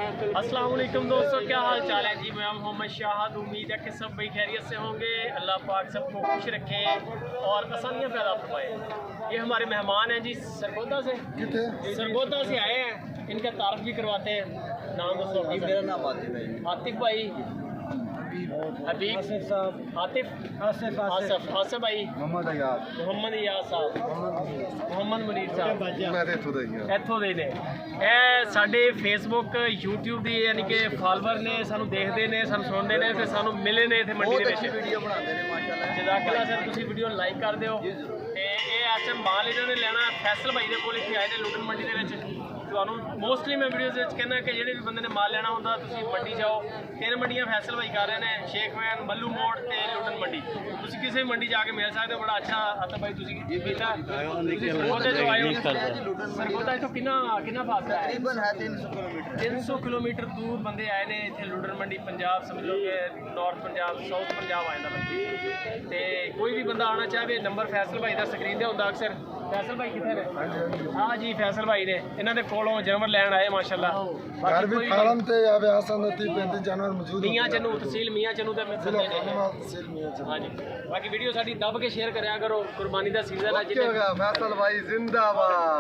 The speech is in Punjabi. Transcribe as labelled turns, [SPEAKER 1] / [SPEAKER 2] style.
[SPEAKER 1] अस्सलाम वालेकुम दोस्तों, क्या हाल चाल है जी। मैं मोहम्मद शाहद। उम्मीद है कि सब भाई खैरियत से होंगे। अल्लाह पाक सबको खुश रखे और आसानियाँ पैदा फरमाए। ये हमारे मेहमान हैं जी, सरगोदा से आए हैं। इनका तारफ़ भी करवाते हैं। नाम दोस्तों?
[SPEAKER 2] मेरा नाम आतिफ है।
[SPEAKER 1] आतिफ भाई, हबीब साहब, आसिफ भाई,
[SPEAKER 2] मोहम्मद अयाज,
[SPEAKER 1] मोहम्मद इयाज साहब, मोहम्मद मुनीर साहब। ਇੱਥੋਂ ਦੇ ਨੇ। ਇਹ ਸਾਡੇ ਫੇਸਬੁੱਕ YouTube ਦੀ ਯਾਨੀ ਕਿ ਫਾਲੋਅਰ ਨੇ, ਸਾਨੂੰ ਦੇਖਦੇ ਨੇ, ਸਾਨੂੰ ਸੁਣਦੇ ਨੇ ਤੇ ਸਾਨੂੰ ਮਿਲੇ ਨੇ ਇੱਥੇ ਮੰਡੀ ਦੇ ਵਿੱਚ।
[SPEAKER 2] ਵੀਡੀਓ ਬਣਾਉਂਦੇ ਨੇ ਮਾਸ਼ਾਅੱਲਾ।
[SPEAKER 1] ਜਜ਼ਾਕੱਲਾ ਸਰ, ਤੁਸੀਂ ਵੀਡੀਓ ਲਾਈਕ ਕਰ ਦਿਓ। ਤੇ ਇਹ ਐਸਐਮ ਮਾਲ ਇਹਨਾਂ ਨੇ ਲੈਣਾ ਫੈਸਲ ਭਾਈ ਦੇ ਕੋਲ ਇੱਥੇ ਆਏ ਨੇ ਲੁੱਟਨ ਮੰਡੀ ਦੇ ਵਿੱਚ। ਤੁਹਾਨੂੰ ਮੋਸਟਲੀ ਮੈਂ ਵੀਡੀਓਜ਼ ਵਿੱਚ ਕਹਿੰਦਾ ਕਿ ਜਿਹੜੇ ਵੀ ਬੰਦੇ ਨੇ ਮਾਲ ਲੈਣਾ ਹੁੰਦਾ ਤੁਸੀਂ ਮੰਡੀ ਜਾਓ। 3 ਮੰਡੀਆਂ ਫੈਸਲ ਭਾਈ ਕਰ ਰਹੇ ਨੇ, ਸ਼ੇਖ ਵੈਨ, ਮੱਲੂ ਮੋੜ ਤੇ ਲੁੱਟਨ ਮੰਡੀ। ਤੁਸੀਂ ਕਿਸੇ ਵੀ ਮੰਡੀ ਜਾ ਕੇ ਮਿਲ ਸਕਦੇ ਹੋ। ਬੜਾ ਅੱਛਾ ਆਤਮ ਭਾਈ ਤੁਸੀਂ ਕੀਤਾ। ਤੁਸੀਂ ਸਰਗੋਦਾ ਤੋਂ ਆਏ ਹੋ। ਸਰਗੋਦਾ ਇੱਥੋਂ ਕਿੰਨਾ ਫਾਸਲਾ ਹੈ?
[SPEAKER 2] ਤਕਰੀਬਨ ਹੈ 300 ਕਿਲੋਮੀਟਰ।
[SPEAKER 1] 300 ਕਿਲੋਮੀਟਰ ਦੂਰ ਬੰਦੇ ਆਏ ਨੇ ਇੱਥੇ ਲੁੱਟਨ ਮੰਡੀ। ਪੰਜਾਬ ਸਮਝ ਲਓ ਕਿ ਨਾਰਥ ਪੰਜਾਬ, ਸਾਊਥ ਪੰਜਾਬ ਆ ਜਾਂਦਾ ਭਾਈ। ਤੇ ਕੋਈ ਵੀ ਬੰਦਾ ਆਉਣਾ ਚਾਹੇ, ਨੰਬਰ ਫੈਸਲ ਭਾਈ ਦਾ ਸਕਰੀਨ ਤੇ ਹੁੰਦਾ ਅਕਸਰ। ਫੈਸਲ ਭਾਈ ਕਿੱਥੇ ਨੇ? ਹਾਂ ਜੀ, ਫੈਸਲ ਭਾਈ ਨੇ। ਇਹਨਾਂ ਦੇ ਕੋਲੋਂ ਜਾਨਵਰ ਲੈਣ ਆਏ ਮਾਸ਼ਾਅੱਲਾ।
[SPEAKER 3] घर भी फार्म थे या व्यासन 30-35 जानवर मौजूद
[SPEAKER 1] ਮੀਆਂ ਚੰਨੂ, ਤਹਿਸੀਲ ਮੀਆਂ ਚੰਨੂ ਦੇ ਵਿੱਚ ਨੇ।
[SPEAKER 3] तहसील मियां चंद।
[SPEAKER 1] ਹਾਂ ਜੀ, ਬਾਕੀ ਵੀਡੀਓ ਸਾਡੀ ਦੱਬ ਕੇ ਸ਼ੇਅਰ ਕਰਿਆ ਕਰੋ। ਕੁਰਬਾਨੀ ਦਾ ਸੀਜ਼ਨ ਹੈ।
[SPEAKER 2] फैसल भाई जिंदाबाद।